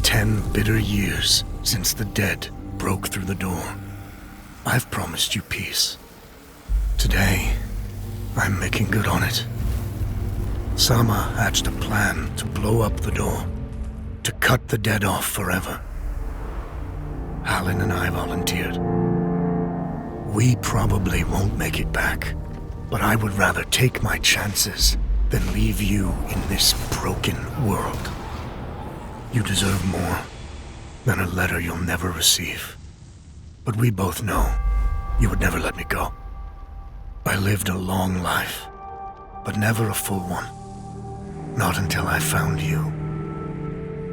10 bitter years since the dead broke through the door. I've promised you peace. Today, I'm making good on it. Sama hatched a plan to blow up the door, to cut the dead off forever. Halin and I volunteered. We probably won't make it back, but I would rather take my chances than leave you in this broken world. You deserve more than a letter you'll never receive. But we both know you would never let me go. I lived a long life, but never a full one. Not until I found you.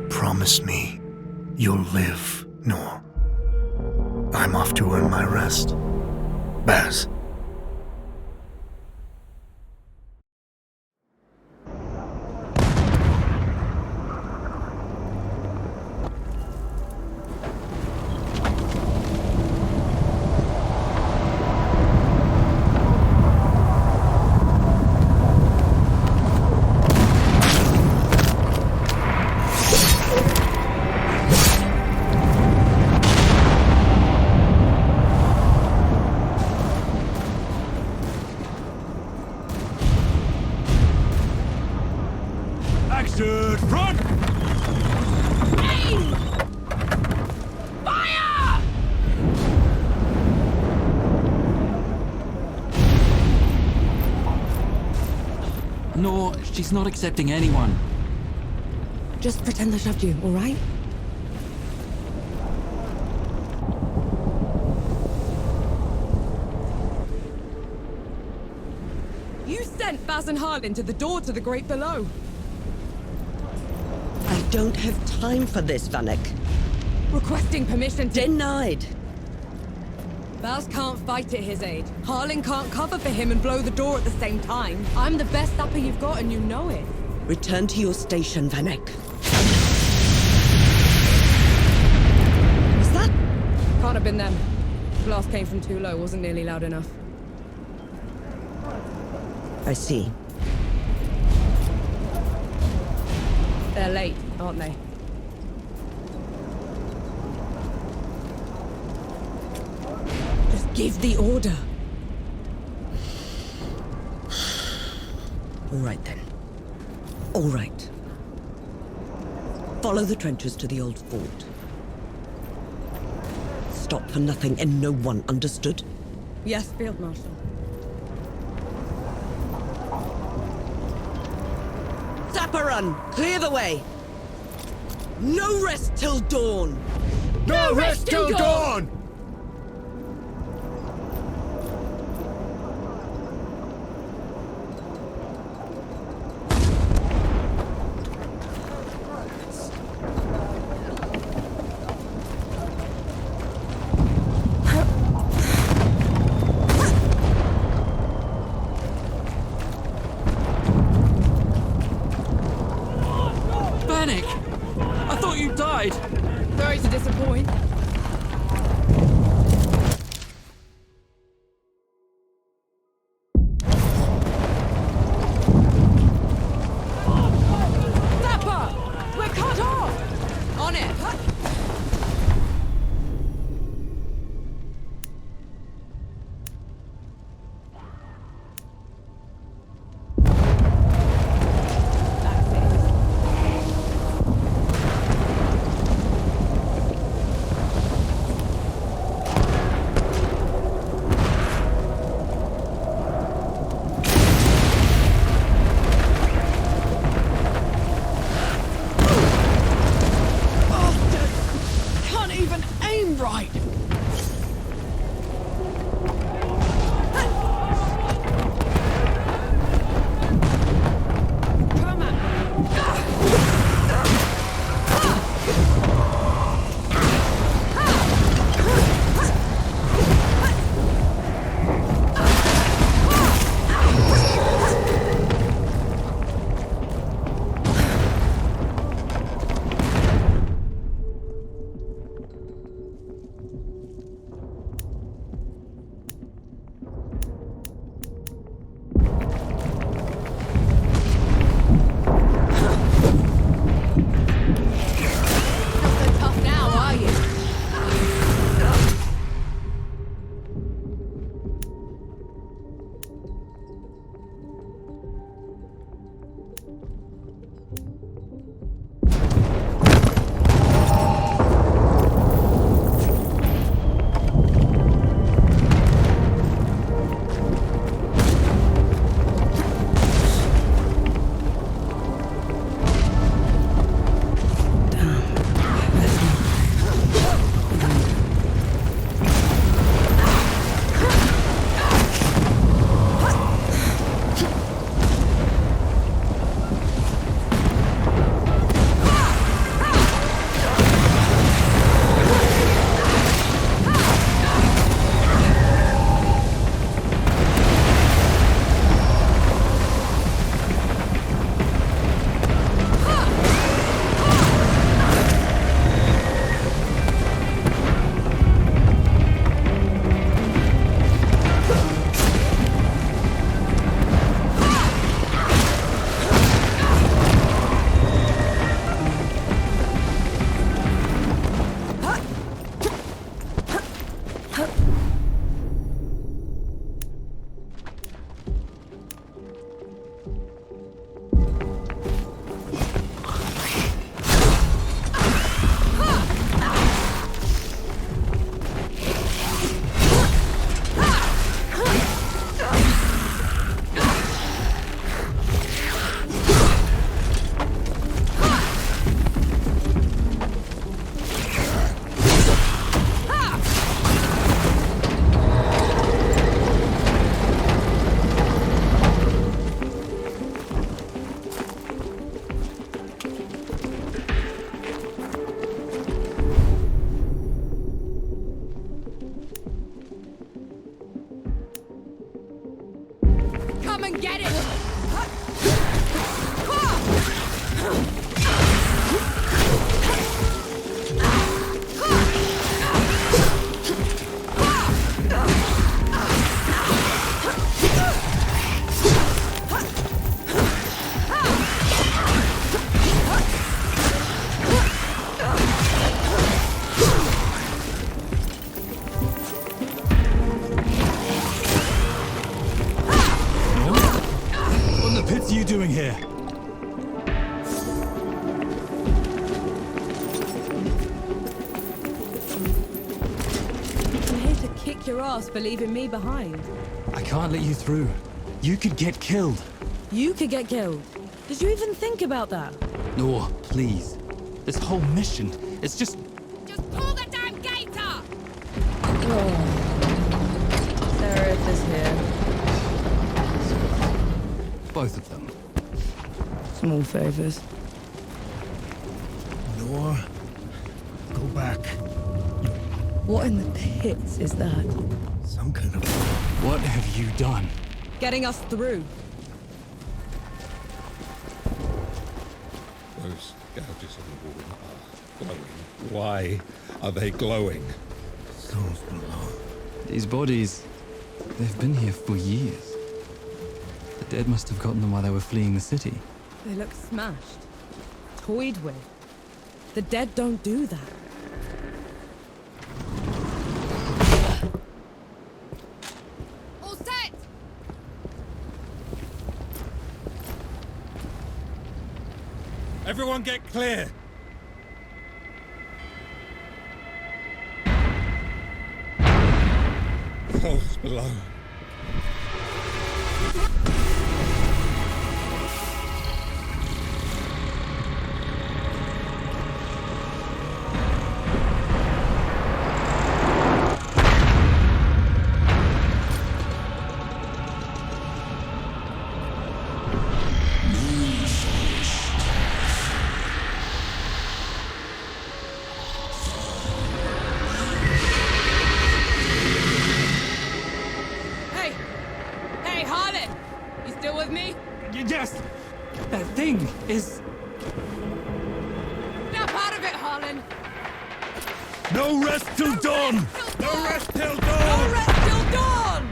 Promise me you'll live, Noor. I'm off to earn my rest. Baz. Front! Aim! Fire! No, she's not accepting anyone. Just pretend I shoved you, all right? You sent Baz and Harlan to the door to the Great Below. I don't have time for this, Vanek. Requesting permission to... Denied. Baz can't fight at his age. Harlan can't cover for him and blow the door at the same time. I'm the best upper you've got and you know it. Return to your station, Vanek. Was that? Can't have been them. Blast came from too low, wasn't nearly loud enough. I see. They're late, aren't they? Just give the order. All right, then. All right. Follow the trenches to the old fort. Stop for nothing and no one, understood? Yes, Field Marshal. Run! Clear the way! No rest till dawn! No rest till dawn! I thought you died! Sorry to disappoint. Zappa! We're cut off! On it! here? I'm here to kick your ass for leaving me behind. I can't let you through. You could get killed. You could get killed. Did you even think about that? No, please. This whole mission, it's just... Just pull the damn gate up! Seraph is here. both of them. Small favors. Nor, go back. What in the pits is that? Some kind of... What have you done? Getting us through. Those gouges on the wall are glowing. Why are they glowing? souls below. These bodies, they've been here for years. The dead must have gotten them while they were fleeing the city. They look smashed. Toyed with. The dead don't do that. All set! Everyone get clear! Souls below. Yes! That thing is... Snap out of it, Harlan! No rest till dawn! No rest till dawn! No rest till dawn!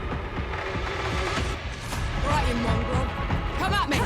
Right, you mongrel. Come at me!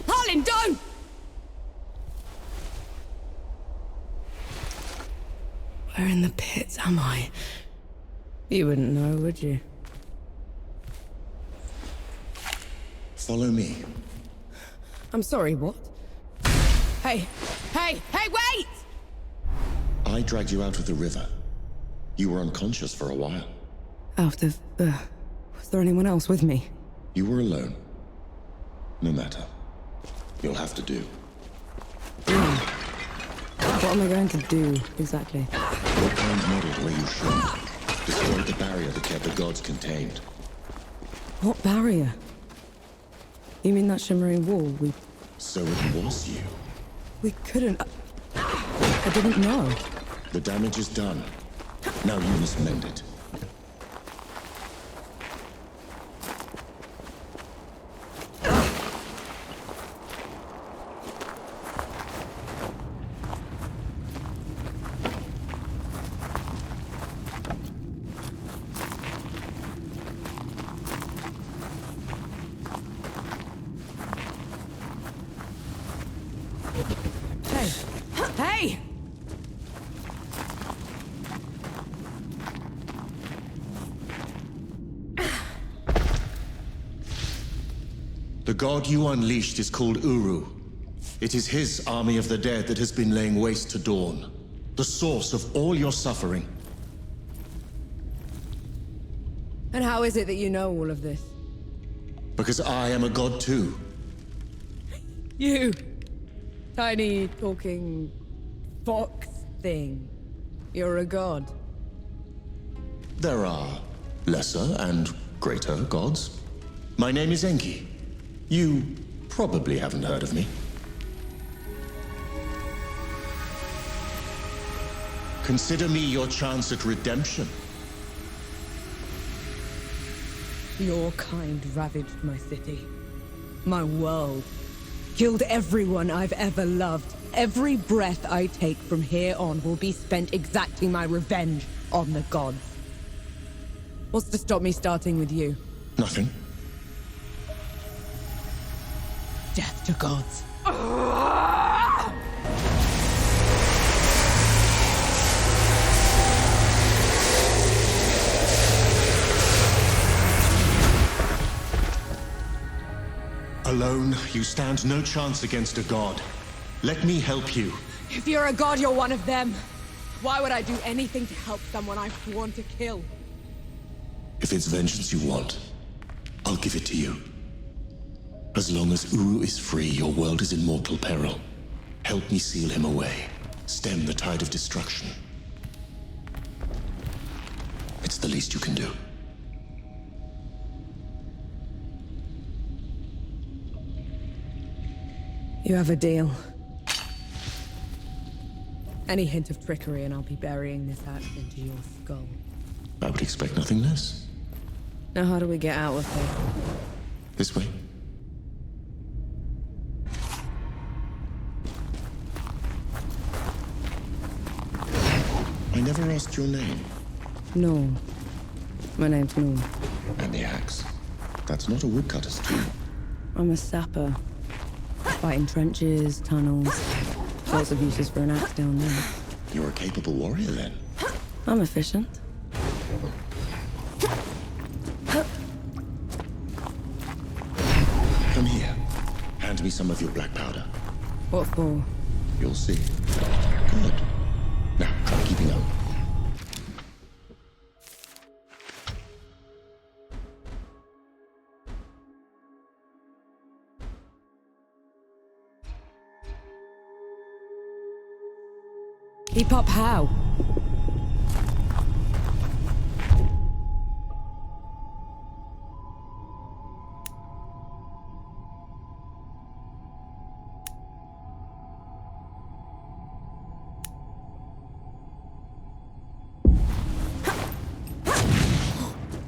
Harlan, don't! Where in the pits am I? You wouldn't know, would you? Follow me. I'm sorry, what? Hey! Hey! Hey, wait! I dragged you out of the river. You were unconscious for a while. Out of... was there anyone else with me? You were alone. No matter. You'll have to do. What am I going to do, exactly? Your kind modeled where you shone. Destroyed the barrier that kept the gods contained. What barrier? You mean that shimmering wall? So it was you. We couldn't... I didn't know. The damage is done. Now you must mend it. god you unleashed is called Uru. It is his army of the dead that has been laying waste to Dawn. The source of all your suffering. And how is it that you know all of this? Because I am a god too. You! Tiny, talking... fox thing. You're a god. There are lesser and greater gods. My name is Enki. You probably haven't heard of me. Consider me your chance at redemption. Your kind ravaged my city. My world. Killed everyone I've ever loved. Every breath I take from here on will be spent exacting my revenge on the gods. What's to stop me starting with you? Nothing. Death to gods. Alone, you stand no chance against a god. Let me help you. If you're a god, you're one of them. Why would I do anything to help someone I want to kill? If it's vengeance you want, I'll give it to you. As long as Uru is free, your world is in mortal peril. Help me seal him away. Stem the tide of destruction. It's the least you can do. You have a deal. Any hint of trickery and I'll be burying this axe into your skull. I would expect nothing less. Now how do we get out of here? This way. I never asked your name. No. My name's Norm. And the axe. That's not a woodcutter's tool. I'm a sapper. Fighting trenches, tunnels. Lots of uses for an axe down there. You're a capable warrior, then? I'm efficient. Come here. Hand me some of your black powder. What for? You'll see. Good. Now, try keeping up. Keep up how?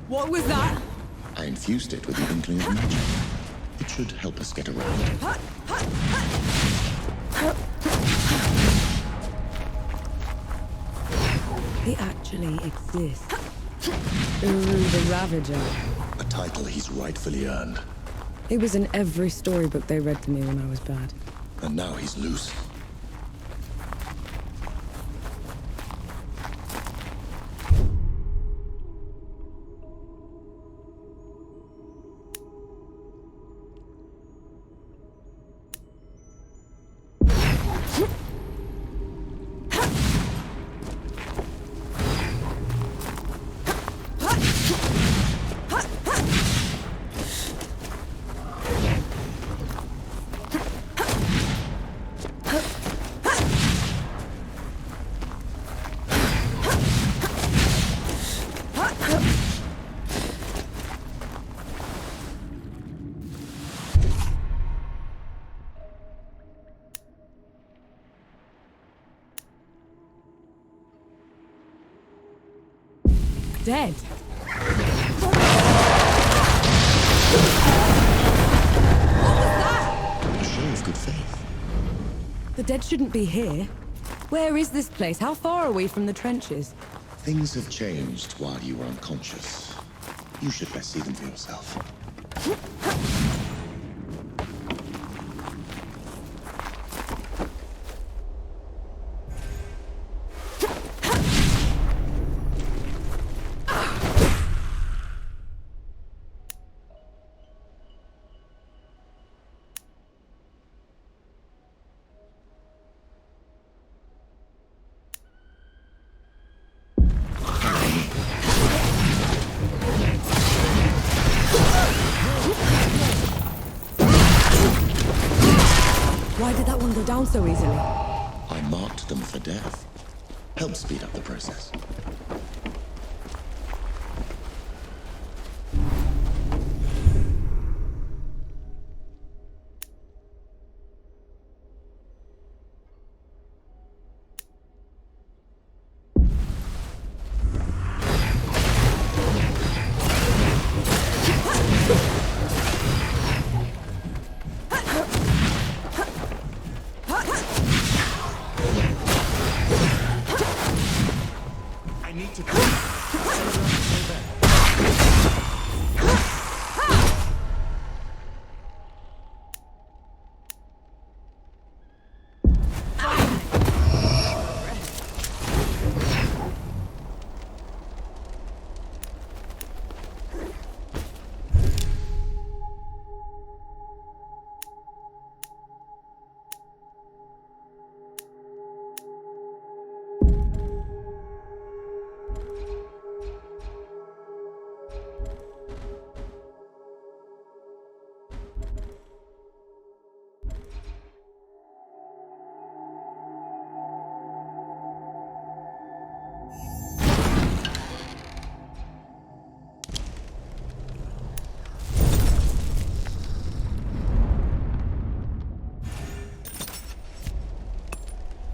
What was that? I infused it with the inkling of magic. It should help us get around. He actually exists. Uru the Ravager. A title he's rightfully earned. He was in every storybook they read to me when I was bad. And now he's loose. Dead. A show of good faith. The dead shouldn't be here. Where is this place? How far are we from the trenches? Things have changed while you were unconscious. You should best see them for yourself. Why did that one go down so easily? I marked them for death. Help speed up the process.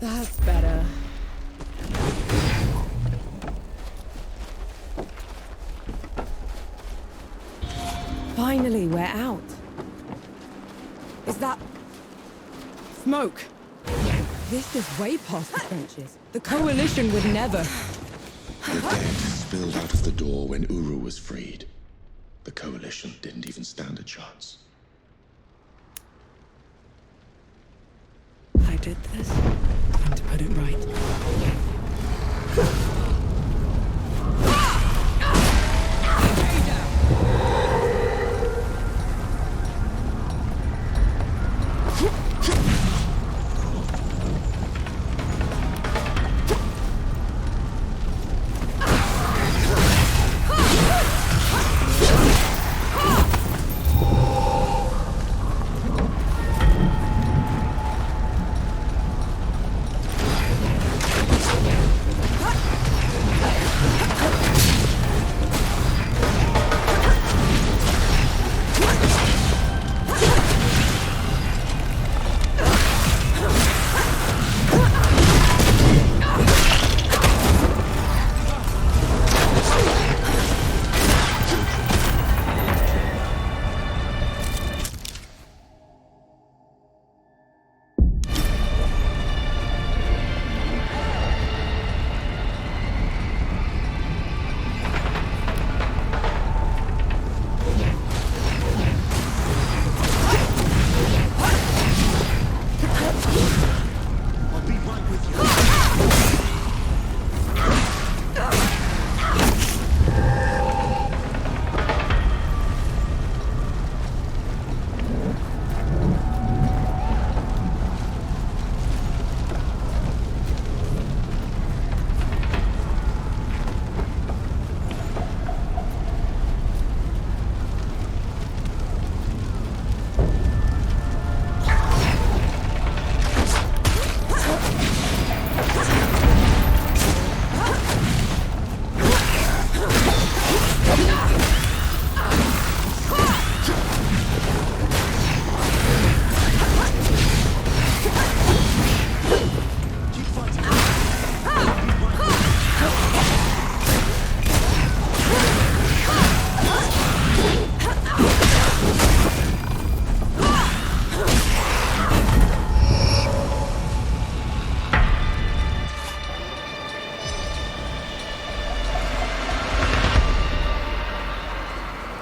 That's better. Finally, we're out. Is that... smoke? This is way past the trenches. The Coalition would never... The dead spilled out of the door when Uru was freed. The Coalition didn't even stand a chance. I did this. And to put it right.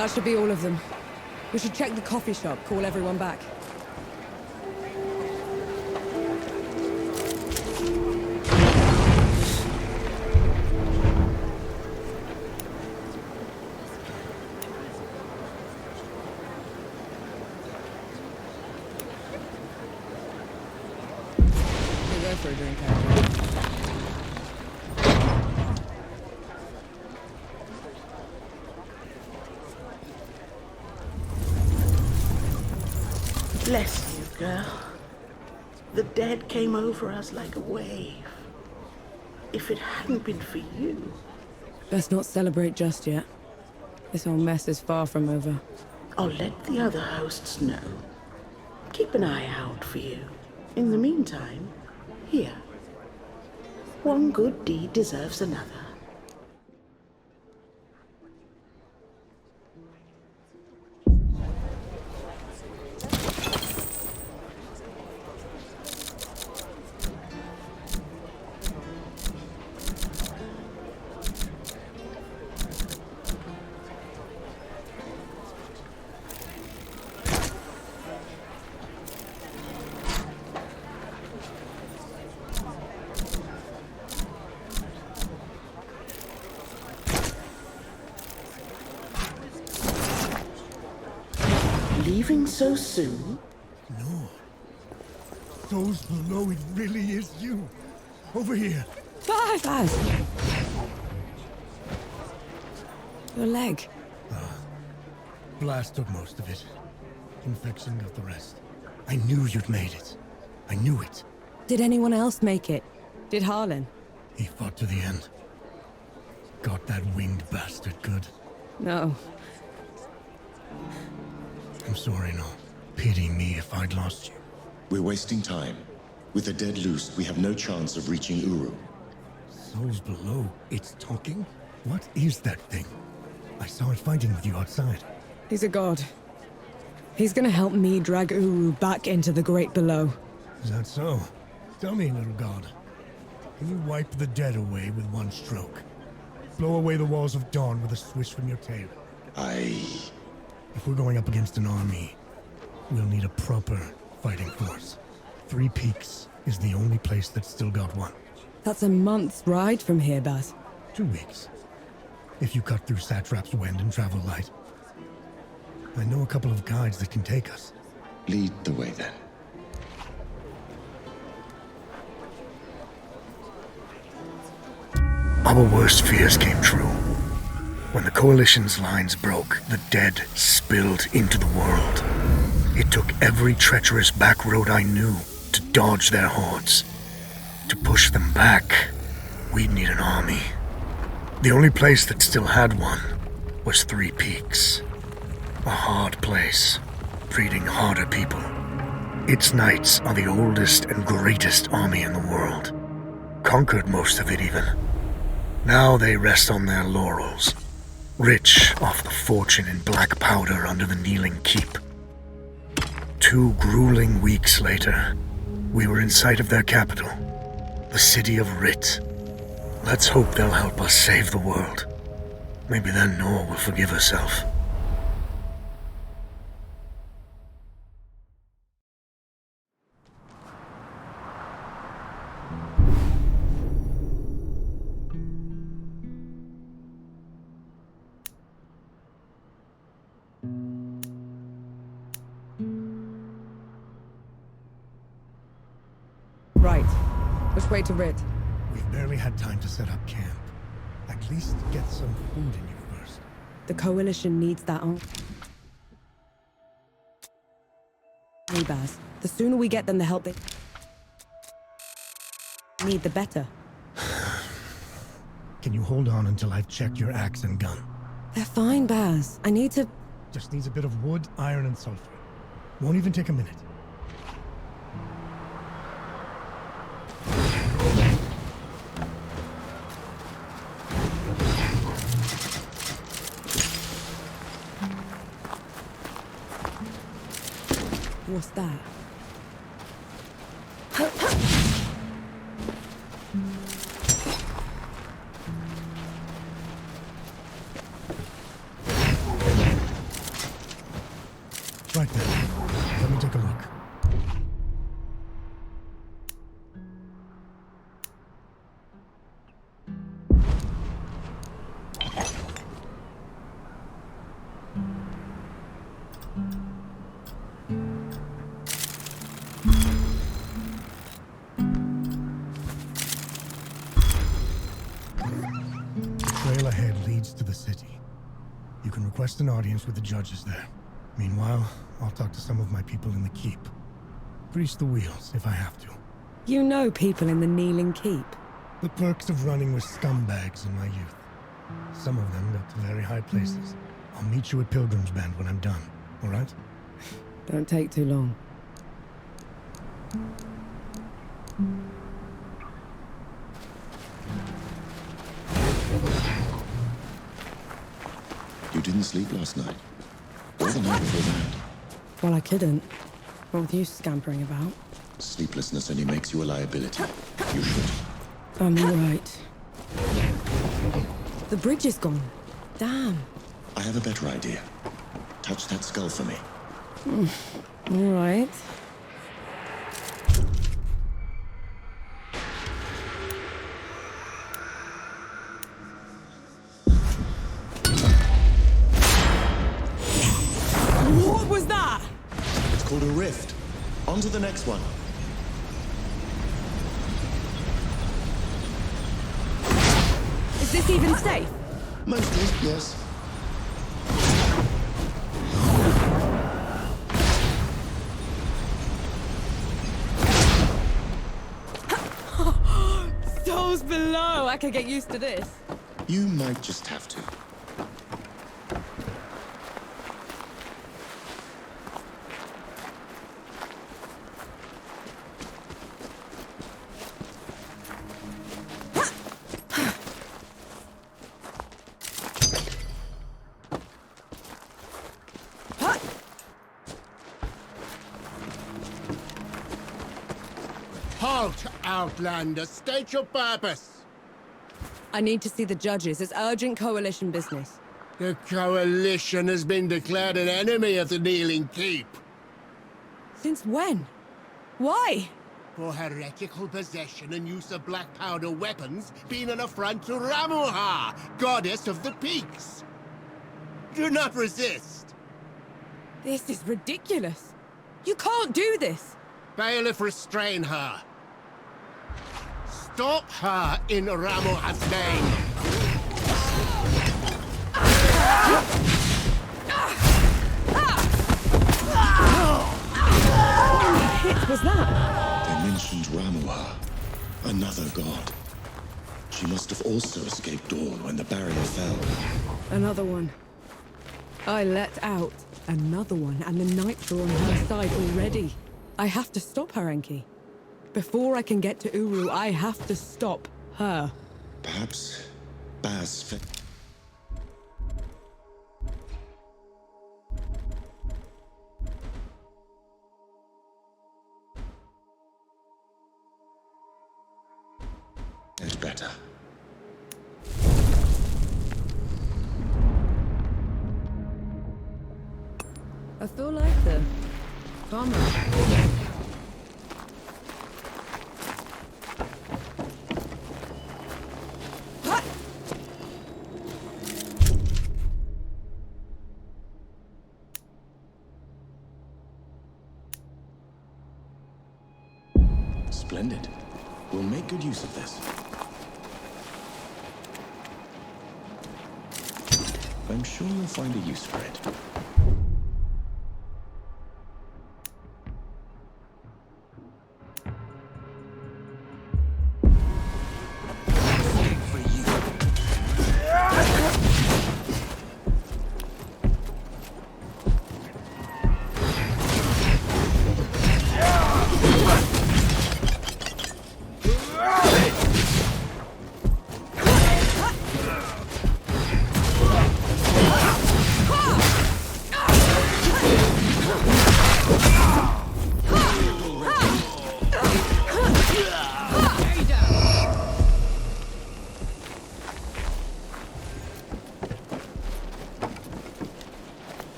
That should be all of them. We should check the coffee shop, call everyone back. We'll go for a drink, Cageccc. Bless you, girl. The dead came over us like a wave. If it hadn't been for you... Best not celebrate just yet. This whole mess is far from over. I'll let the other hosts know. Keep an eye out for you. In the meantime, here. One good deed deserves another. Leaving so soon? No. Those below, it really is you. Over here. Baz! Your leg. Blast took most of it. Infection got the rest. I knew you'd made it. I knew it. Did anyone else make it? Did Harlan? He fought to the end. Got that winged bastard good. No. I'm sorry, no. Pity me if I'd lost you. We're wasting time. With the dead loose, we have no chance of reaching Uru. Souls below. It's talking? What is that thing? I saw it fighting with you outside. He's a god. He's gonna help me drag Uru back into the great below. Is that so? Tell me, little god. Can you wipe the dead away with one stroke? Blow away the walls of dawn with a swish from your tail? If we're going up against an army, we'll need a proper fighting force. 3 Peaks is the only place that's still got one. That's a month's ride from here, Baz. 2 weeks. If you cut through Satrap's wind and travel light. I know a couple of guides that can take us. Lead the way, then. Our worst fears came true. When the Coalition's lines broke, the dead spilled into the world. It took every treacherous back road I knew to dodge their hordes. To push them back, we'd need an army. The only place that still had one was 3 Peaks. A hard place, breeding harder people. Its knights are the oldest and greatest army in the world. Conquered most of it even. Now they rest on their laurels, rich off the fortune in black powder under the Kneeling Keep. 2 grueling weeks later, we were in sight of their capital, the city of Rit. Let's hope they'll help us save the world. Maybe then Nor will forgive herself. Right. Which way to Rid? We've barely had time to set up camp. At least get some food in you first. The Coalition needs that on. Hey, Baz. The sooner we get them the help they need, the better. Can you hold on until I've checked your axe and gun? They're fine, Baz. I need to... Just needs a bit of wood, iron, and sulfur. Won't even take a minute. What's that? Right there. Let me take a look. Trail ahead leads to the city. You can request an audience with the judges there. Meanwhile, I'll talk to some of my people in the keep. Grease the wheels if I have to. You know people in the Kneeling Keep. The perks of running with scumbags in my youth. Some of them got to very high places. I'll meet you at Pilgrim's Bend when I'm done, alright? Don't take too long. You didn't sleep last night? Or the night before that? Well, I couldn't. What with you scampering about? Sleeplessness only makes you a liability. You should. I'm alright. The bridge is gone. Damn. I have a better idea. Touch that skull for me. Alright. What was that? It's called a rift. On to the next one. Is this even safe? Mostly, yes. Souls below! I can get used to this. You might just have to. Halt, Outlander! State your purpose! I need to see the judges. It's urgent coalition business. The Coalition has been declared an enemy of the Kneeling Keep. Since when? Why? For heretical possession and use of black powder weapons being an affront to Ramuha, goddess of the peaks. Do not resist. This is ridiculous. You can't do this. Bailiff, restrain her. Stop her in Ramuha's name. What was that? They mentioned Ramuha, another god. She must have also escaped Dawn when the barrier fell. Another one. I let out another one, and the knights are on her side already. I have to stop her, Enki. Before I can get to Uru, I have to stop her. Perhaps Baz It's better. I feel like the farmer. Splendid. We'll make good use of this. I'm sure you'll find a use for it.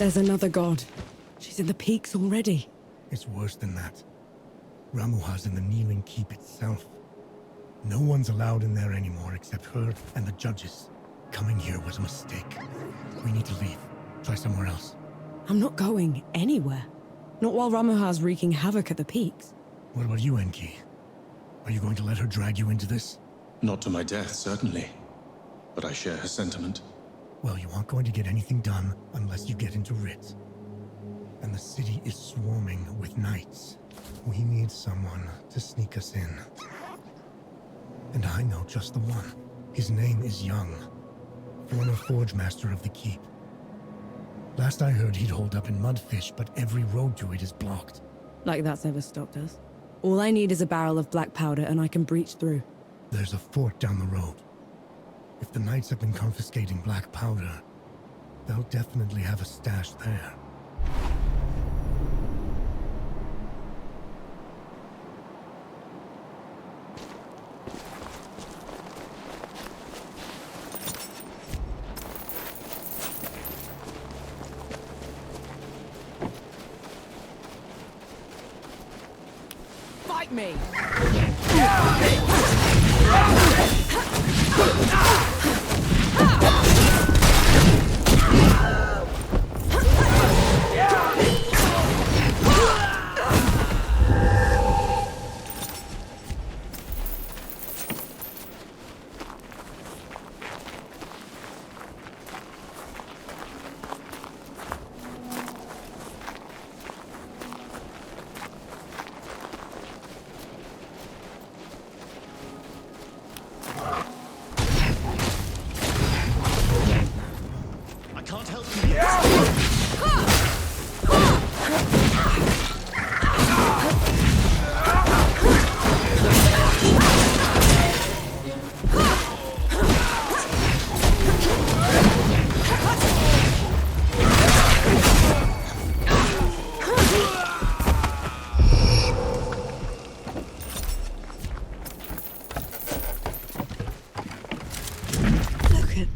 There's another god. She's in the peaks already. It's worse than that. Ramuha's in the Kneeling Keep itself. No one's allowed in there anymore except her and the judges. Coming here was a mistake. We need to leave. Try somewhere else. I'm not going anywhere. Not while Ramuha's wreaking havoc at the peaks. What about you, Enki? Are you going to let her drag you into this? Not to my death, certainly. But I share her sentiment. Well, you aren't going to get anything done unless you get into Rit. And the city is swarming with knights. We need someone to sneak us in. And I know just the one. His name is Young, former Forge Master of the Keep. Last I heard, he'd hold up in Mudfish, but every road to it is blocked. Like that's never stopped us. All I need is a barrel of black powder and I can breach through. There's a fort down the road. If the knights have been confiscating black powder, they'll definitely have a stash there. Fight me!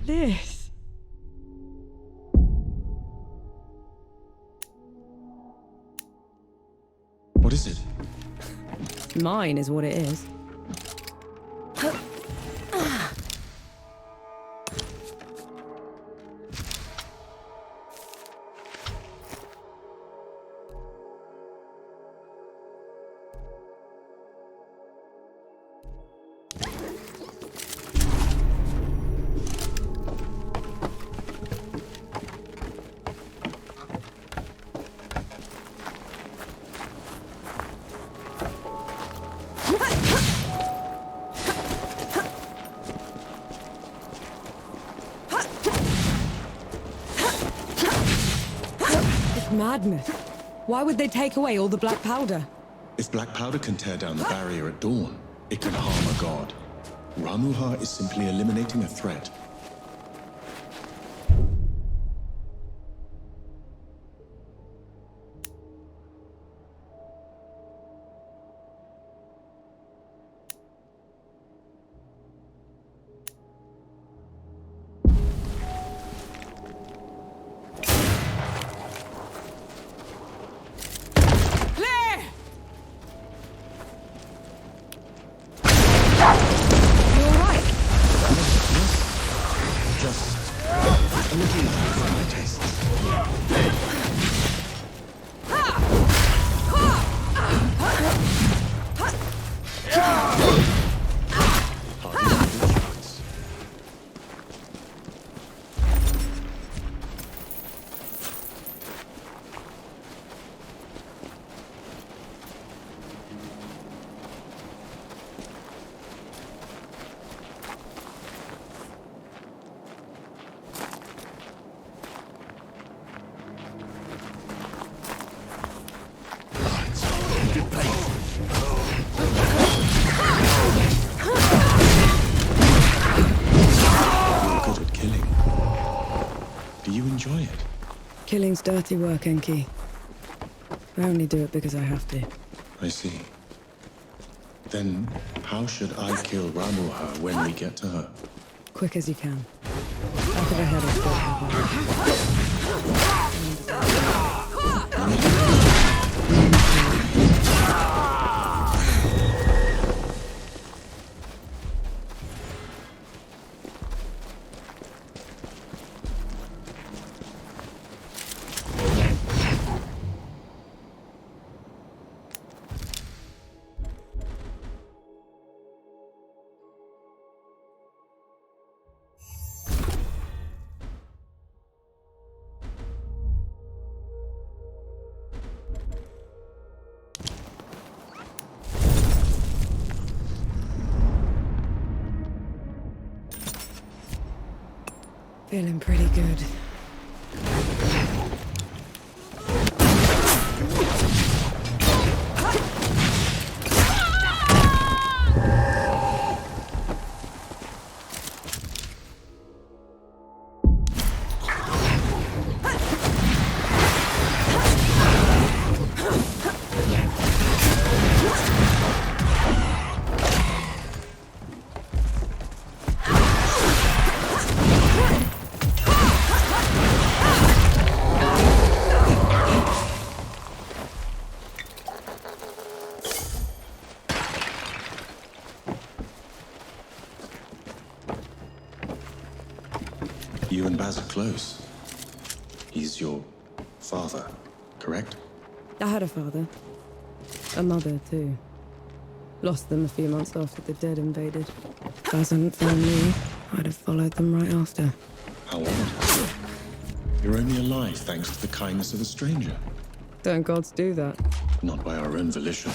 This. What is it? Mine is what it is. Madness. Why would they take away all the black powder? If black powder can tear down the barrier at dawn, it can harm a god. Ramuha is simply eliminating a threat. Killing's dirty work, Enki. I only do it because I have to. I see. Then, how should I kill Ramuha when we get to her? Quick as you can. Back of the head Feeling pretty good. You and Baz are close. He's your father, correct? I had a father. A mother, too. Lost them a few months after the dead invaded. If Baz hadn't found me, I'd have followed them right after. How odd. You're only alive thanks to the kindness of a stranger. Don't gods do that? Not by our own volition.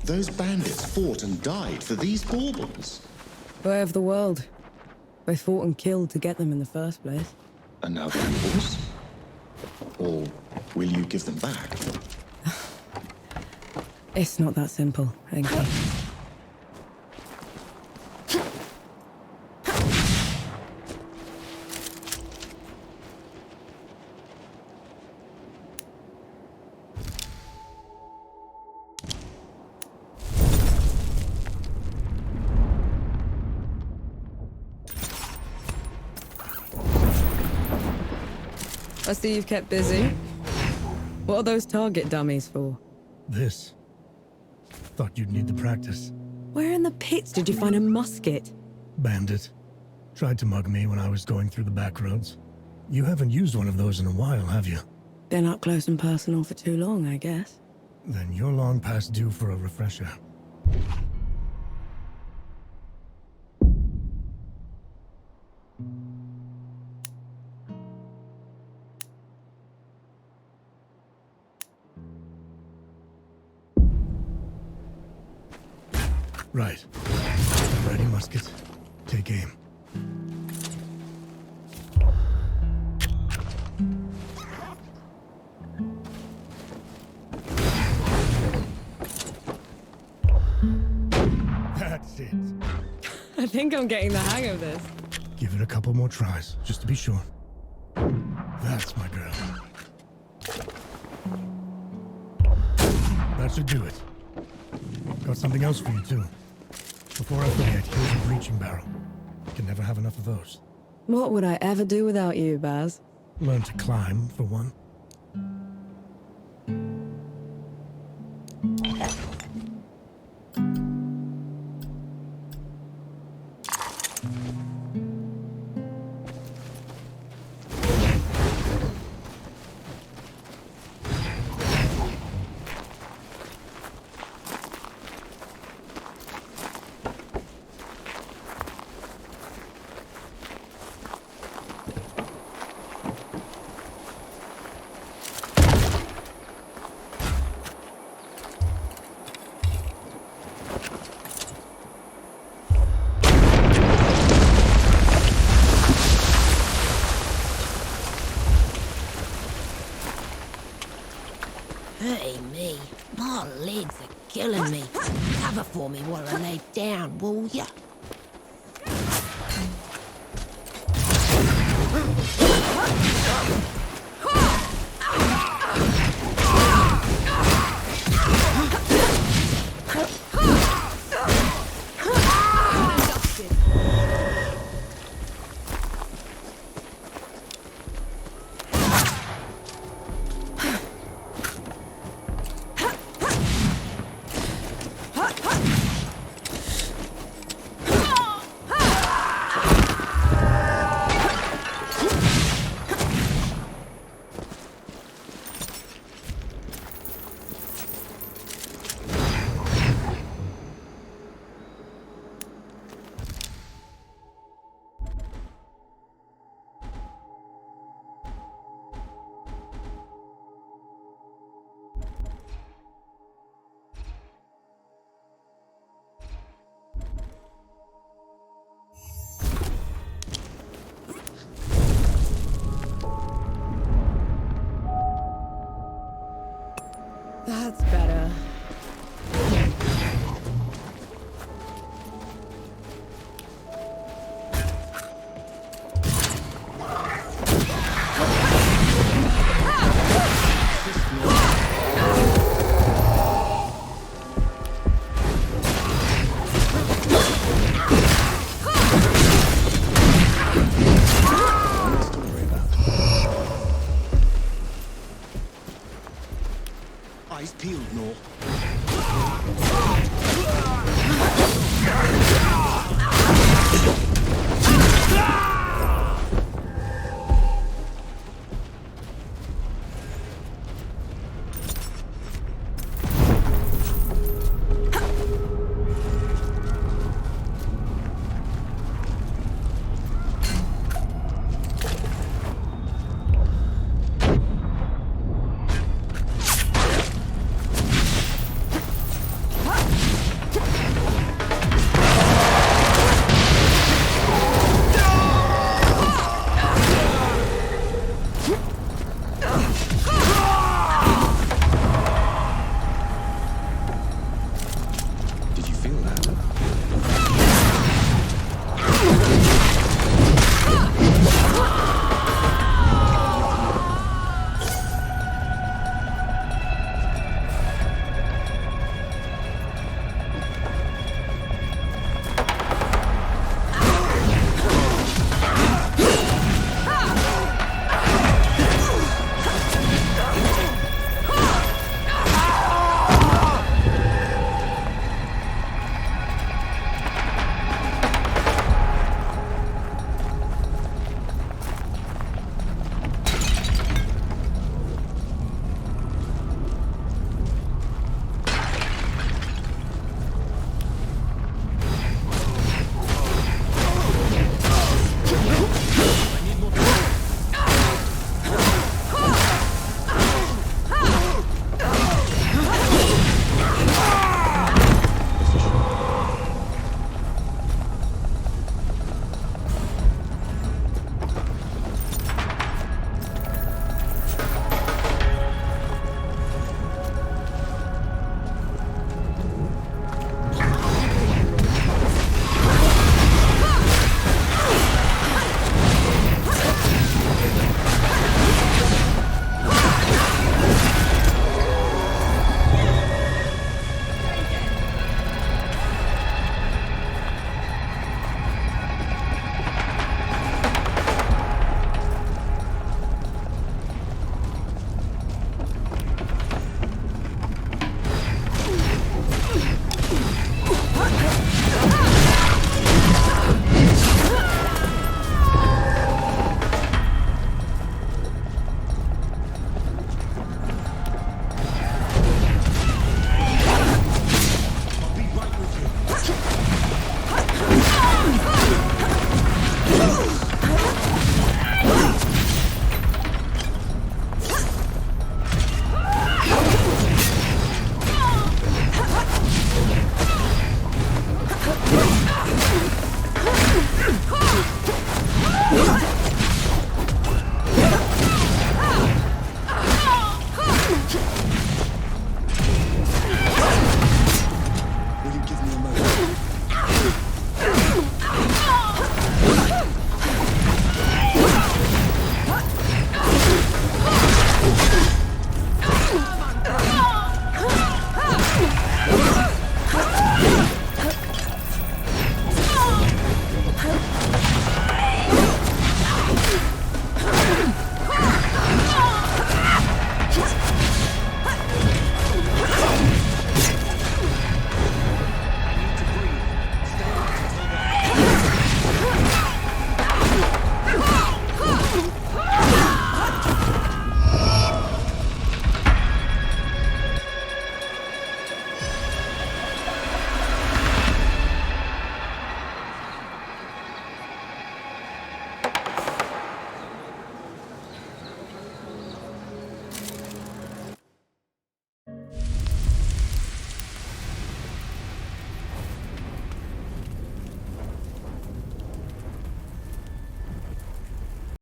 Those bandits fought and died for these baubles. Way of the world. They fought and killed to get them in the first place. And now they're yours? Or will you give them back? It's not that simple, Enki. I see you've kept busy. What are those target dummies for? This. Thought you'd need the practice. Where in the pits did you find a musket? Bandit. Tried to mug me when I was going through the back roads. You haven't used one of those in a while, have you? Been up close and personal for too long, I guess. Then you're long past due for a refresher. Right. Ready, musket. Take aim. That's it. I think I'm getting the hang of this. Give it a couple more tries, just to be sure. That's my girl. That should do it. Got something else for you, too. Before I forget, here's a breaching barrel. Can never have enough of those. What would I ever do without you, Baz? Learn to climb, for one. Hey me, my legs are killing me. Cover for me while I lay down, will ya? That's better. Eyes peeled, Nor. Ah!